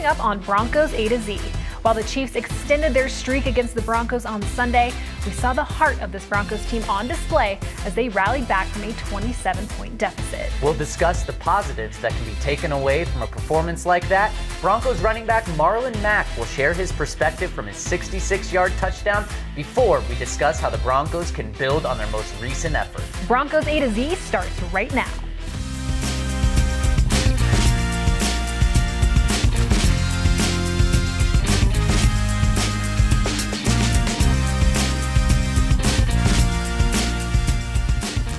coming up on Broncos A-to-Z. While the Chiefs extended their streak against the Broncos on Sunday, we saw the heart of this Broncos team on display as they rallied back from a 27-point deficit. We'll discuss the positives that can be taken away from a performance like that. Broncos running back Marlon Mack will share his perspective from his 66-yard touchdown before we discuss how the Broncos can build on their most recent effort. Broncos A-to-Z starts right now.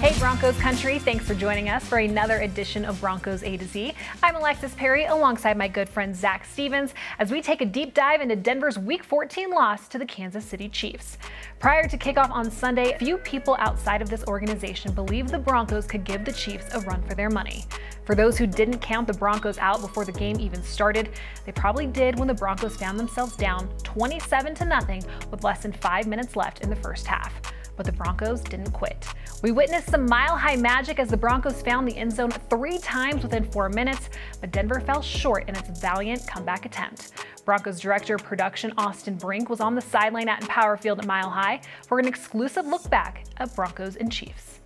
Hey Broncos country, thanks for joining us for another edition of Broncos A-to-Z. I'm Alexis Perry alongside my good friend Zach Stevens as we take a deep dive into Denver's Week 14 loss to the Kansas City Chiefs. Prior to kickoff on Sunday, few people outside of this organization believed the Broncos could give the Chiefs a run for their money. For those who didn't count the Broncos out before the game even started, they probably did when the Broncos found themselves down 27-0 with less than 5 minutes left in the first half. But the Broncos didn't quit. We witnessed some mile-high magic as the Broncos found the end zone 3 times within 4 minutes, but Denver fell short in its valiant comeback attempt. Broncos Director of Production Austin Brink was on the sideline at Empower Field at Mile High for an exclusive look back at Broncos and Chiefs.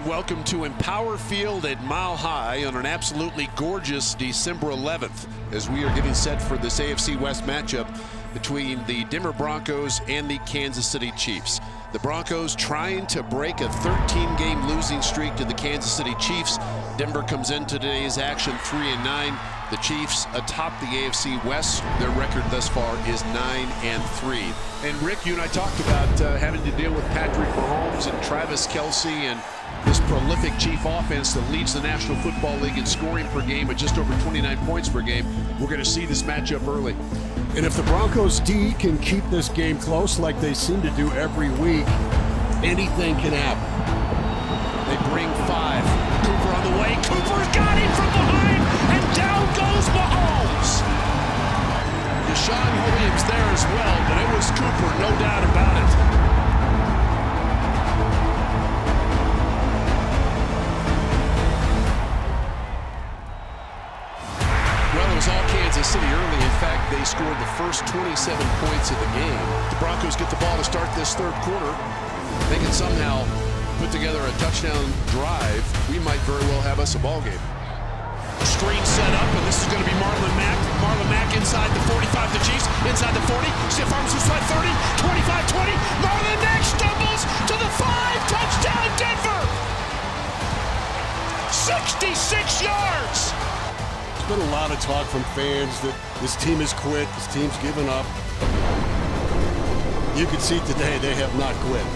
Welcome to Empower Field at Mile High on an absolutely gorgeous December 11th as we are getting set for this AFC West matchup between the Denver Broncos and the Kansas City Chiefs. The Broncos trying to break a 13-game losing streak to the Kansas City Chiefs. Denver comes into today's action 3-9. The Chiefs atop the AFC West. Their record thus far is 9-3. And Rick, you and I talked about having to deal with Patrick Mahomes and Travis Kelce and this prolific Chief offense that leads the National Football League in scoring per game at just over 29 points per game. We're going to see this matchup early. And if the Broncos D can keep this game close like they seem to do every week, anything can happen. They bring 5. Cooper on the way. Cooper's got him from behind, and down goes Mahomes. Deshaun Williams there as well, but it was Cooper, no doubt about it. All Kansas City early. In fact, they scored the first 27 points of the game. The Broncos get the ball to start this third quarter. They can somehow put together a touchdown drive. We might very well have us a ball game. Screen set up, and this is going to be Marlon Mack. Marlon Mack inside the 45, the Chiefs inside the 40. Stiff arms inside 30, 25, 20. Marlon Mack stumbles to the 5. Touchdown, Denver! 66 yards! There's been a lot of talk from fans that this team has quit, this team's given up. You can see today they have not quit.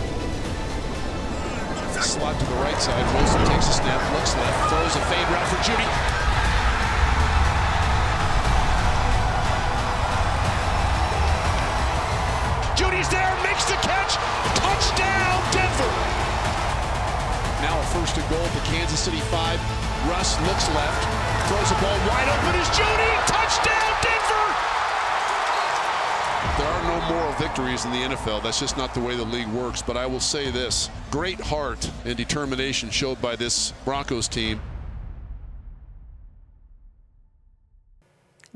Slot to the right side. Wilson takes a snap, looks left, throws a fade route for Judy. Judy's there, makes the catch. Touchdown, Denver. Now a first and goal at the Kansas City 5. Russ looks left, throws the ball wide open is Judy. Touchdown, Denver. There are no moral victories in the NFL. That's just not the way the league works. But I will say this, great heart and determination showed by this Broncos team.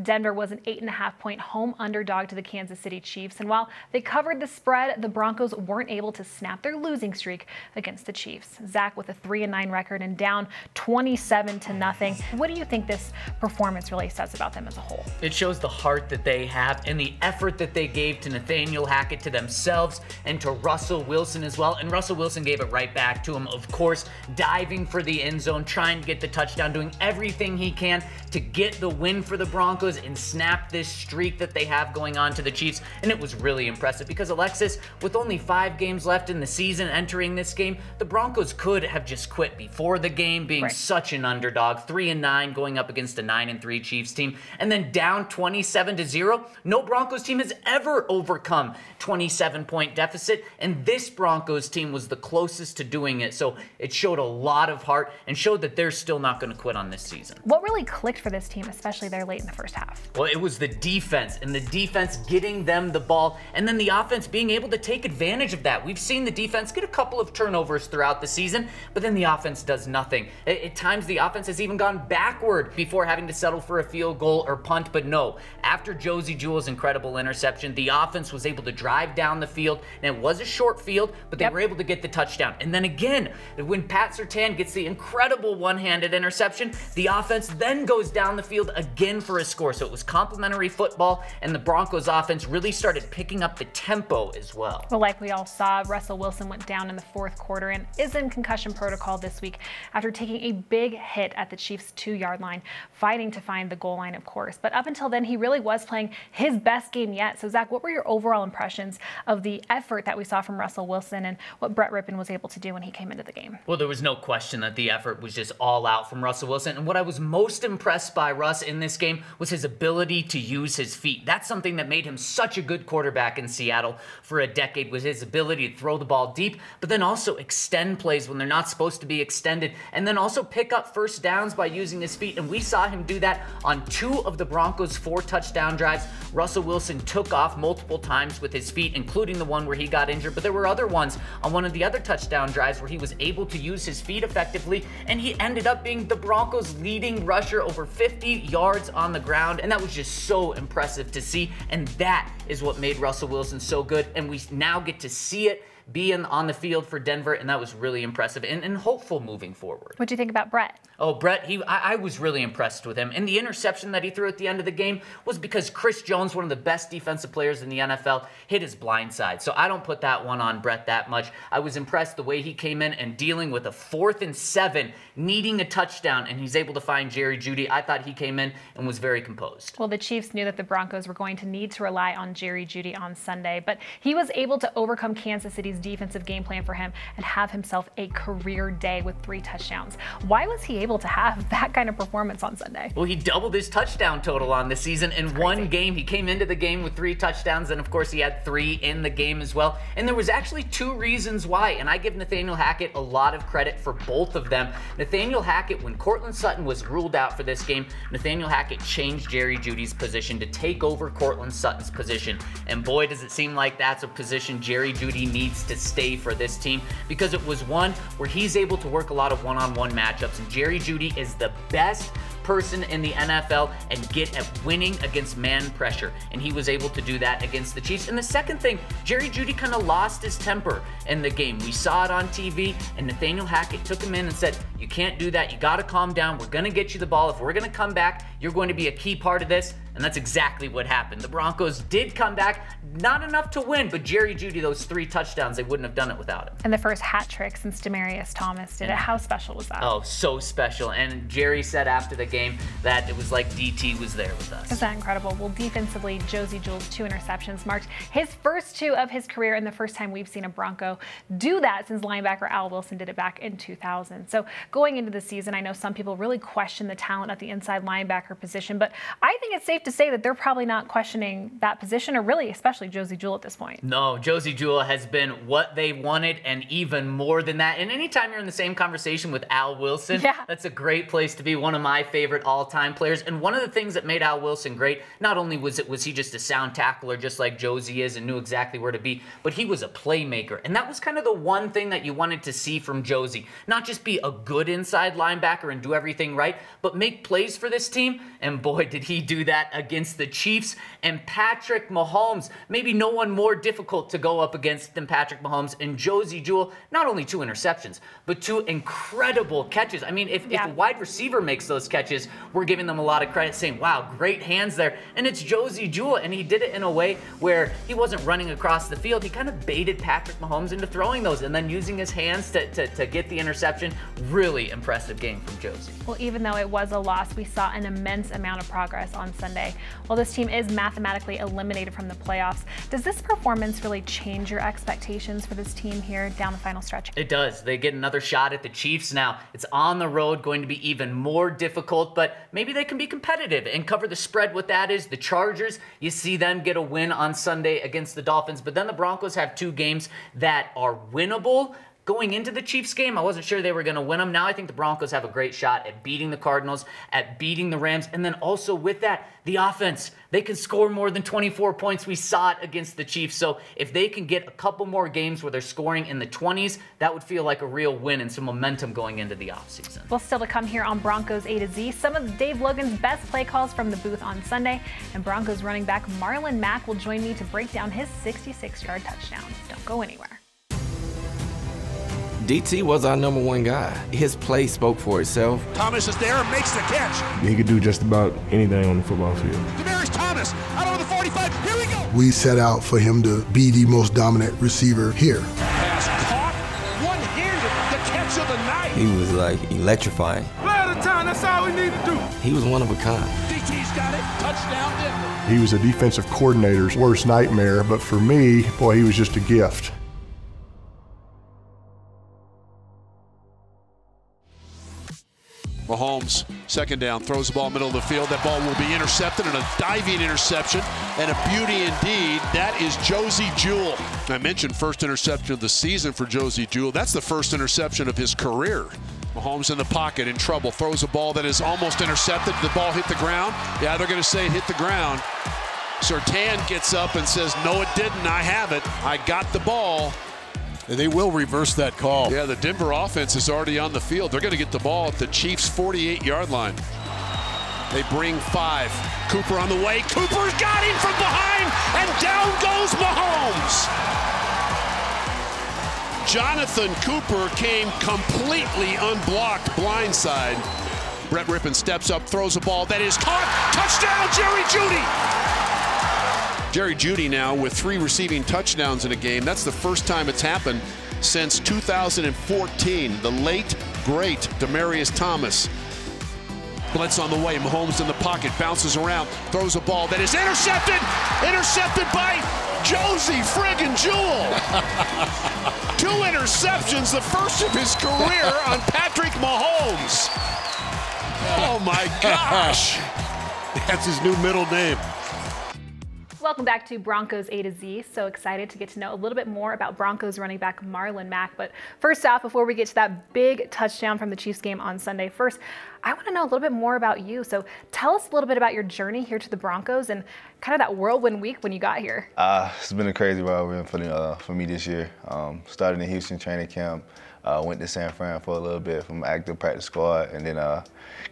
Denver was an 8.5-point home underdog to the Kansas City Chiefs, and while they covered the spread, the Broncos weren't able to snap their losing streak against the Chiefs. Zach with a 3-9 record and down 27-0. What do you think this performance really says about them as a whole? It shows the heart that they have and the effort that they gave to Nathaniel Hackett, to themselves, and to Russell Wilson as well. And Russell Wilson gave it right back to him, of course, diving for the end zone, trying to get the touchdown, doing everything he can to get the win for the Broncos and snap this streak that they have going on to the Chiefs. And it was really impressive because, Alexis, with only 5 games left in the season entering this game, the Broncos could have just quit before the game, being such an underdog, 3-9 going up against a 9-3 Chiefs team, and then down 27-0. No Broncos team has ever overcome 27-point deficit, and this Broncos team was the closest to doing it. So it showed a lot of heart and showed that they're still not going to quit on this season. What really clicked for this team, especially there late in the first half? Well, it was the defense, and the defense getting them the ball, and then the offense being able to take advantage of that. We've seen the defense get a couple of turnovers throughout the season, but then the offense does nothing. At times, the offense has even gone backward before having to settle for a field goal or punt, but no. After Josie Jewell's incredible interception, the offense was able to drive down the field, and it was a short field, but they were able to get the touchdown. And then again, when Pat Surtain gets the incredible one-handed interception, the offense then goes down the field again for a score. So it was complimentary football, and the Broncos offense really started picking up the tempo as well. Well, like we all saw, Russell Wilson went down in the fourth quarter and is in concussion protocol this week after taking a big hit at the Chiefs' 2-yard line, fighting to find the goal line, of course. But up until then, he really was playing his best game yet. So, Zach, what were your overall impressions of the effort that we saw from Russell Wilson and what Brett Rippon was able to do when he came into the game? Well, there was no question that the effort was just all out from Russell Wilson. And what I was most impressed by Russ in this game was his ability to use his feet. That's something that made him such a good quarterback in Seattle for a decade, was his ability to throw the ball deep, but then also extend plays when they're not supposed to be extended, and then also pick up first downs by using his feet. And we saw him do that on 2 of the Broncos' 4 touchdown drives. Russell Wilson took off multiple times with his feet, including the one where he got injured, but there were other ones on one of the other touchdown drives where he was able to use his feet effectively, and he ended up being the Broncos' leading rusher, over 50 yards on the ground, and that was just so impressive to see. And that is what made Russell Wilson so good, and we now get to see it being on the field for Denver, and that was really impressive and hopeful moving forward. What do you think about Brett? Oh, Brett, I was really impressed with him. And the interception that he threw at the end of the game was because Chris Jones, one of the best defensive players in the NFL, hit his blind side. So I don't put that one on Brett that much. I was impressed the way he came in and dealing with a 4th and 7, needing a touchdown, and he's able to find Jerry Jeudy. I thought he came in and was very composed. Well, the Chiefs knew that the Broncos were going to need to rely on Jerry Jeudy on Sunday, but he was able to overcome Kansas City's defensive game plan for him and have himself a career day with 3 touchdowns. Why was he able to have that kind of performance on Sunday? Well, he doubled his touchdown total on the season in one game. He came into the game with 3 touchdowns, and of course he had 3 in the game as well. And there was actually 2 reasons why, and I give Nathaniel Hackett a lot of credit for both of them. Nathaniel Hackett, when Courtland Sutton was ruled out for this game, Nathaniel Hackett changed Jerry Jeudy's position to take over Courtland Sutton's position. And boy, does it seem like that's a position Jerry Jeudy needs to stay for this team, because it was one where he's able to work a lot of one-on-one matchups, and Jerry Jeudy is the best person in the NFL and get at winning against man pressure, and he was able to do that against the Chiefs. And the second thing, Jerry Jeudy kind of lost his temper in the game. We saw it on TV, and Nathaniel Hackett took him in and said, you can't do that, you got to calm down, we're going to get you the ball, if we're going to come back, you're going to be a key part of this. And that's exactly what happened. The Broncos did come back, not enough to win, but Jerry Jeudy, those 3 touchdowns, they wouldn't have done it without him. And the first hat trick since Demaryius Thomas did it. How special was that? Oh, so special. And Jerry said after the game that it was like DT was there with us. Is that incredible? Well, defensively, Josie Jewell's 2 interceptions marked his first 2 of his career, and the first time we've seen a Bronco do that since linebacker Al Wilson did it back in 2000. So going into the season, I know some people really question the talent at the inside linebacker position, but I think it's safe to say that they're probably not questioning that position, or really especially Josie Jewell at this point. No, Josie Jewell has been what they wanted and even more than that. And anytime you're in the same conversation with Al Wilson, that's a great place to be. One of my favorite all-time players. And one of the things that made Al Wilson great, not only was he just a sound tackler just like Josie is and knew exactly where to be, but he was a playmaker. And that was kind of the one thing that you wanted to see from Josie. Not just be a good inside linebacker and do everything right, but make plays for this team. And boy, did he do that against the Chiefs and Patrick Mahomes. Maybe no one more difficult to go up against than Patrick Mahomes. And Josie Jewell, not only 2 interceptions, but 2 incredible catches. I mean, if a wide receiver makes those catches, we're giving them a lot of credit, saying, wow, great hands there. And it's Josie Jewell, and he did it in a way where he wasn't running across the field. He kind of baited Patrick Mahomes into throwing those and then using his hands to get the interception. Really impressive game from Josie. Well, even though it was a loss, we saw an immense amount of progress on Sunday. While this team is mathematically eliminated from the playoffs, does this performance really change your expectations for this team here down the final stretch? It does. They get another shot at the Chiefs now. It's on the road, going to be even more difficult, but maybe they can be competitive and cover the spread. What that is, the Chargers, you see them get a win on Sunday against the Dolphins, but then the Broncos have 2 games that are winnable, Going into the Chiefs game, I wasn't sure they were going to win them. Now I think the Broncos have a great shot at beating the Cardinals, at beating the Rams, and then also with that, the offense. They can score more than 24 points. We saw it against the Chiefs. So if they can get a couple more games where they're scoring in the 20s, that would feel like a real win and some momentum going into the offseason. Well, still to come here on Broncos A to Z, some of Dave Logan's best play calls from the booth on Sunday, and Broncos running back Marlon Mack will join me to break down his 66-yard touchdown. Don't go anywhere. DT was our #1 guy. His play spoke for itself. Thomas is there and makes the catch. He could do just about anything on the football field. Demaryius Thomas out on the 45. Here we go. We set out for him to be the most dominant receiver here. Pass caught, one-handed, the catch of the night. He was like electrifying. Play at a time, that's all we need to do. He was one of a kind. DT's got it. Touchdown Denver. He was a defensive coordinator's worst nightmare, but for me, boy, he was just a gift. Mahomes, second down, throws the ball middle of the field. That ball will be intercepted, and a diving interception, and a beauty indeed. That is Josey Jewell. I mentioned first interception of the season for Josey Jewell. That's the first interception of his career. Mahomes in the pocket, in trouble, throws a ball that is almost intercepted. The ball hit the ground. Yeah, they're going to say it hit the ground. Surtain gets up and says, no, it didn't. I have it. I got the ball. And they will reverse that call. Yeah, the Denver offense is already on the field. They're going to get the ball at the Chiefs' 48-yard line. They bring 5. Cooper on the way. Cooper's got him from behind, and down goes Mahomes. Jonathan Cooper came completely unblocked blindside. Brett Rippon steps up, throws a ball that is caught. Touchdown, Jerry Jeudy. Jerry Jeudy now with 3 receiving touchdowns in a game. That's the first time it's happened since 2014. The late, great Demaryius Thomas. Blitz on the way. Mahomes in the pocket, bounces around, throws a ball that is intercepted. Intercepted by Josey friggin' Jewell. 2 interceptions, the first of his career on Patrick Mahomes. Oh my gosh. That's his new middle name. Welcome back to Broncos A to Z. So excited to get to know a little bit more about Broncos running back Marlon Mack. But first off, before we get to that big touchdown from the Chiefs game on Sunday, first, I want to know a little bit more about you. So tell us a little bit about your journey here to the Broncos and kind of that whirlwind week when you got here. It's been a crazy ride for me this year. Started in Houston training camp. Went to San Fran for a little bit from active practice squad, and then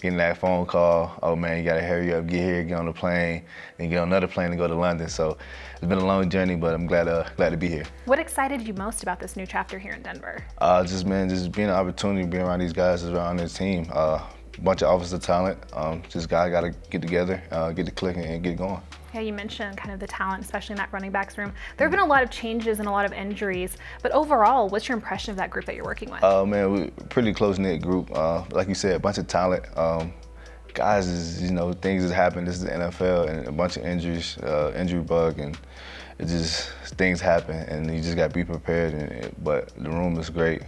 getting that phone call, oh man, you gotta hurry up, get here, get on the plane, and get on another plane to go to London. So it's been a long journey, but I'm glad to be here. What excited you most about this new chapter here in Denver? Just being an opportunity, being around these guys, around this team. A bunch of offensive talent. Just guys gotta get together, get the clicking, and get going. Yeah, you mentioned kind of the talent, especially in that running backs room. There have been a lot of changes and a lot of injuries, but overall, what's your impression of that group that you're working with? Man, we're a pretty close-knit group. Like you said, a bunch of talent. Guys, things that happen. This is the NFL, and a bunch of injuries, injury bug, and it just, things happen, and you just got to be prepared. But the room is great.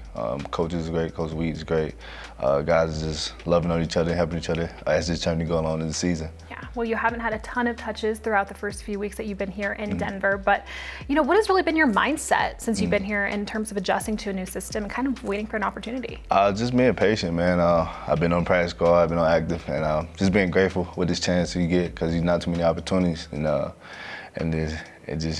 Coach is great. Coach Weed is great. Guys are just loving on each other, helping each other as this journey going on in the season. Yeah, well, you haven't had a ton of touches throughout the first few weeks that you've been here in Denver, but what has really been your mindset since you've been here in terms of adjusting to a new system and kind of waiting for an opportunity? Just being patient, man. I've been on practice squad, I've been on active, and just being grateful with this chance you get, because there's not too many opportunities, and it's just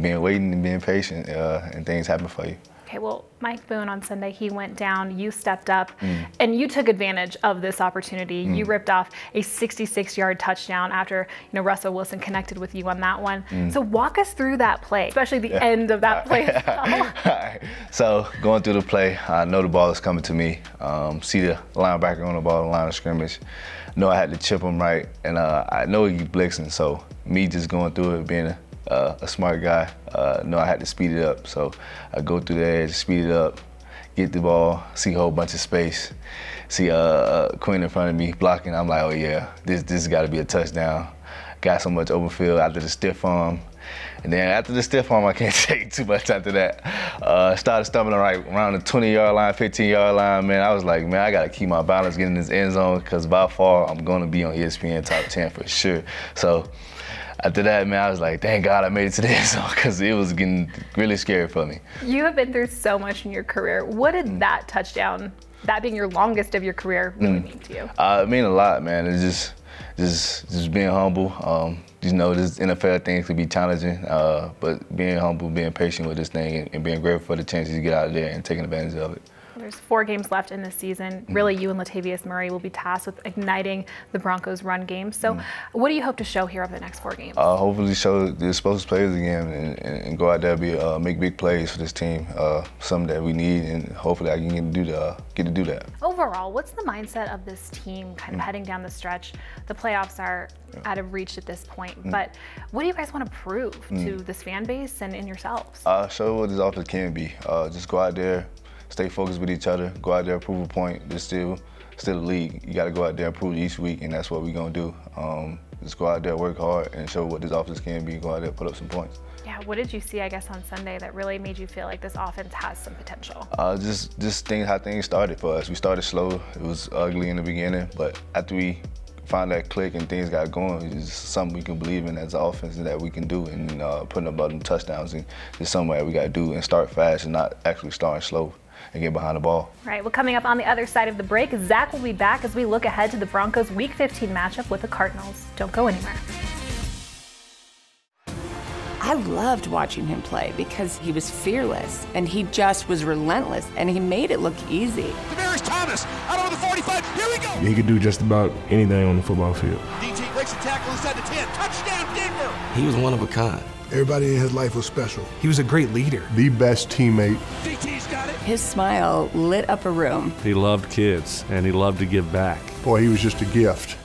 being waiting and being patient, and things happen for you. Okay, well, Mike Boone on Sunday, he went down, you stepped up, and you took advantage of this opportunity. You ripped off a 66-yard touchdown after Russell Wilson connected with you on that one. So walk us through that play, especially the end of that play. All right. So going through the play, I know the ball is coming to me. See the linebacker on the ball, the line of scrimmage. Know I had to chip him right, and I know he's blitzing. So me just going through it, being a smart guy, know I had to speed it up. So I go through the edge, speed it up, get the ball, see a whole bunch of space, see Quinn in front of me blocking. I'm like, oh yeah, this has got to be a touchdown. Got so much open field after the stiff arm. And then after the stiff arm, I can't take too much after that. Started stumbling right around the 20-yard line, 15-yard line, man. I was like, man, I got to keep my balance getting in this end zone, because by far I'm going to be on ESPN top 10 for sure. So After that, man, I was like, thank God I made it to the end zone, because it was getting really scary for me. You have been through so much in your career. What did that touchdown, that being your longest of your career, really mean to you? It mean a lot, man. It's just being humble. You know, this NFL thing could be challenging, but being humble, being patient with this thing, and being grateful for the chances you get out there and taking advantage of it. There's 4 games left in this season. Really, you and Latavius Murray will be tasked with igniting the Broncos' run game. So what do you hope to show here over the next 4 games? Hopefully show the explosive players again and go out there and make big plays for this team, something that we need, and hopefully I can get to do that. Overall, what's the mindset of this team kind of heading down the stretch? The playoffs are out of reach at this point, but what do you guys want to prove to this fan base and in yourselves? Show what this offense can be. Just go out there, stay focused with each other, go out there, prove a point. There's still a league. You got to go out there and prove each week, and that's what we're going to do. Just go out there, work hard, and show what this offense can be. Go out there, put up some points. Yeah, what did you see, I guess, on Sunday that really made you feel like this offense has some potential? Just how things started for us. We started slow. It was ugly in the beginning, but after we found that click and things got going, it's something we can believe in as an offense that we can do, and putting up them touchdowns, and it's something that we got to do and start fast and not actually starting slow and get behind the ball. Right, well, coming up on the other side of the break, Zach will be back as we look ahead to the Broncos' Week 15 matchup with the Cardinals. Don't go anywhere. I loved watching him play because he was fearless and he just was relentless and he made it look easy. Thomas out over the 45. Here we go. He could do just about anything on the football field. DT breaks a tackle inside the 10. Touchdown, Denver. He was one of a kind. Everybody in his life was special. He was a great leader. The best teammate. DT's got it. His smile lit up a room. He loved kids and he loved to give back. Boy, he was just a gift.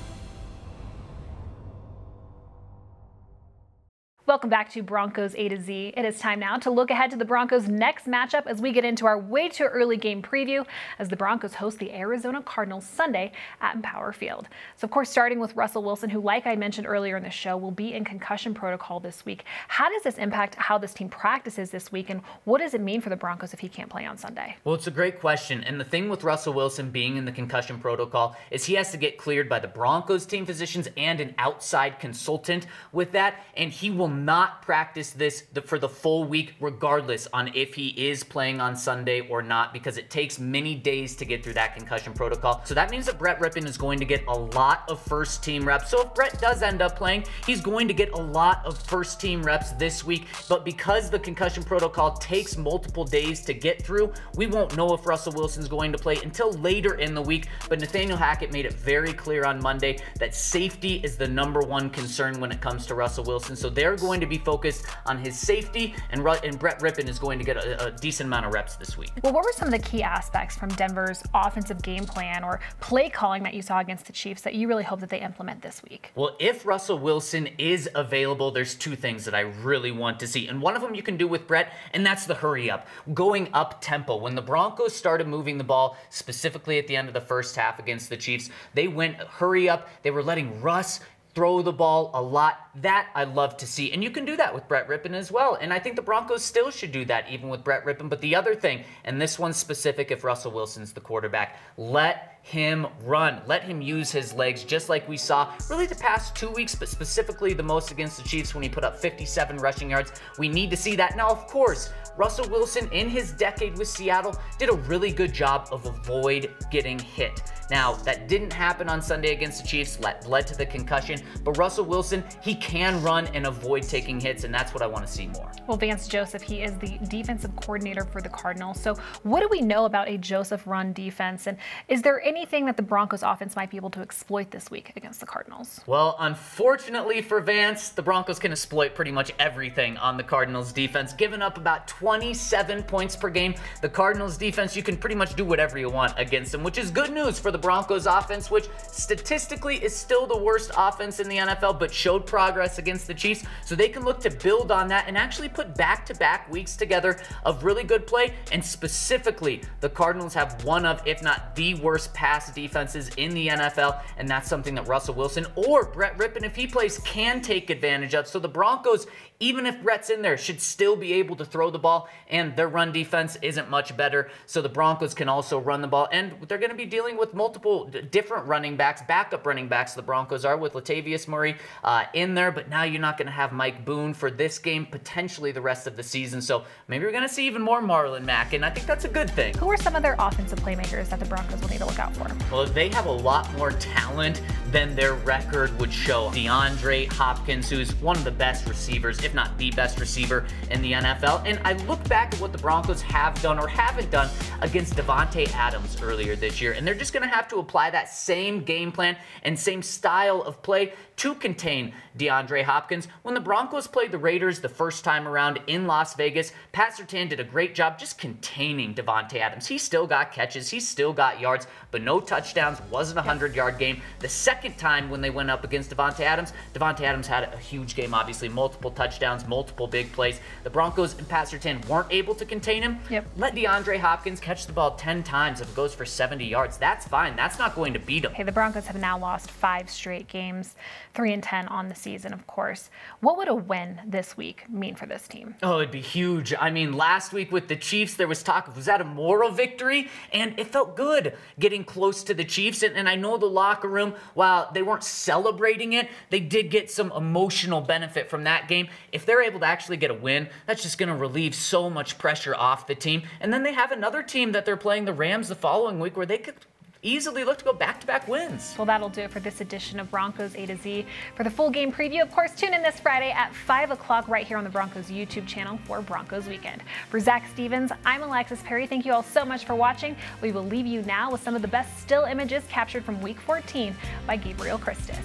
Welcome back to Broncos A-to-Z. It is time now to look ahead to the Broncos' next matchup as we get into our way too early game preview as the Broncos host the Arizona Cardinals Sunday at Empower Field. So, of course, starting with Russell Wilson, who, like I mentioned earlier in the show, will be in concussion protocol this week. How does this impact how this team practices this week, and what does it mean for the Broncos if he can't play on Sunday? Well, it's a great question, and the thing with Russell Wilson being in the concussion protocol is he has to get cleared by the Broncos team physicians and an outside consultant with that, and he will not practice this for the full week regardless on if he is playing on Sunday or not, because it takes many days to get through that concussion protocol. So that means that Brett Rypien is going to get a lot of first team reps. So if Brett does end up playing, he's going to get a lot of first team reps this week, but because the concussion protocol takes multiple days to get through, we won't know if Russell Wilson's going to play until later in the week. But Nathaniel Hackett made it very clear on Monday that safety is the #1 concern when it comes to Russell Wilson. So they're going to be focused on his safety, and Brett Rypien is going to get a decent amount of reps this week. Well, what were some of the key aspects from Denver's offensive game plan or play calling that you saw against the Chiefs that you really hope that they implement this week? Well, if Russell Wilson is available, there's 2 things that I really want to see, and one of them you can do with Brett, and that's the hurry up, going up tempo. When the Broncos started moving the ball, specifically at the end of the first half against the Chiefs, they went hurry up. They were letting Russ throw the ball a lot. That I love to see. And you can do that with Brett Rypien as well. And I think the Broncos still should do that even with Brett Rypien. But the other thing, and this one's specific if Russell Wilson's the quarterback, let him run. Let him use his legs just like we saw really the past 2 weeks, but specifically the most against the Chiefs when he put up 57 rushing yards. We need to see that. Now, of course, Russell Wilson in his decade with Seattle did a really good job of avoid getting hit. Now, that didn't happen on Sunday against the Chiefs, led to the concussion, but Russell Wilson, he can run and avoid taking hits, and that's what I want to see more. Well, Vance Joseph, he is the defensive coordinator for the Cardinals. So what do we know about a Joseph run defense, and is there anything that the Broncos offense might be able to exploit this week against the Cardinals? Well, unfortunately for Vance, the Broncos can exploit pretty much everything on the Cardinals defense, giving up about 27 points per game. The Cardinals defense, you can pretty much do whatever you want against them, which is good news for the Broncos offense, which statistically is still the worst offense in the NFL, but showed progress against the Chiefs. So they can look to build on that and actually put back-to-back weeks together of really good play. And specifically, the Cardinals have one of, if not the worst pass defenses in the NFL, and that's something that Russell Wilson or Brett Rippon, if he plays, can take advantage of. So the Broncos, even if Brett's in there, should still be able to throw the ball, and their run defense isn't much better. So the Broncos can also run the ball, and they're going to be dealing with multiple different running backs, backup running backs. The Broncos are with Latavius Murray in there, but now you're not going to have Mike Boone for this game, potentially the rest of the season. So maybe we're going to see even more Marlon Mack, and I think that's a good thing. Who are some of their offensive playmakers that the Broncos will need to look out for? Well, they have a lot more talent than their record would show. DeAndre Hopkins, who's one of the best receivers, if not the best receiver in the NFL. And I look back at what the Broncos have done or haven't done against Davante Adams earlier this year, and they're just going to have to apply that same game plan and same style of play to contain DeAndre Hopkins. When the Broncos played the Raiders the first time around in Las Vegas, Pat Surtain did a great job just containing Davante Adams. He still got catches, he still got yards, but no touchdowns. Wasn't a 100-yard game. The second time when they went up against Davante Adams had a huge game, obviously, multiple touchdowns, multiple big plays. The Broncos and Pat Surtain weren't able to contain him. Let DeAndre Hopkins catch the ball 10 times if it goes for 70 yards. That's fine. That's not going to beat him. Okay, the Broncos have now lost 5 straight games, 3-10 on the season, of course. What would a win this week mean for this team? Oh, it'd be huge. I mean, last week with the Chiefs, there was talk of, was that a moral victory? And it felt good getting close to the Chiefs. And I know the locker room, while they weren't celebrating it, they did get some emotional benefit from that game. If they're able to actually get a win, that's just going to relieve so much pressure off the team. And then they have another team that they're playing, the Rams, the following week, where they could easily look to go back-to-back wins. Well, that'll do it for this edition of Broncos A to Z. For the full game preview, of course, tune in this Friday at 5 o'clock right here on the Broncos YouTube channel for Broncos Weekend. For Zach Stevens, I'm Alexis Perry. Thank you all so much for watching. We will leave you now with some of the best still images captured from Week 14 by Gabriel Christis.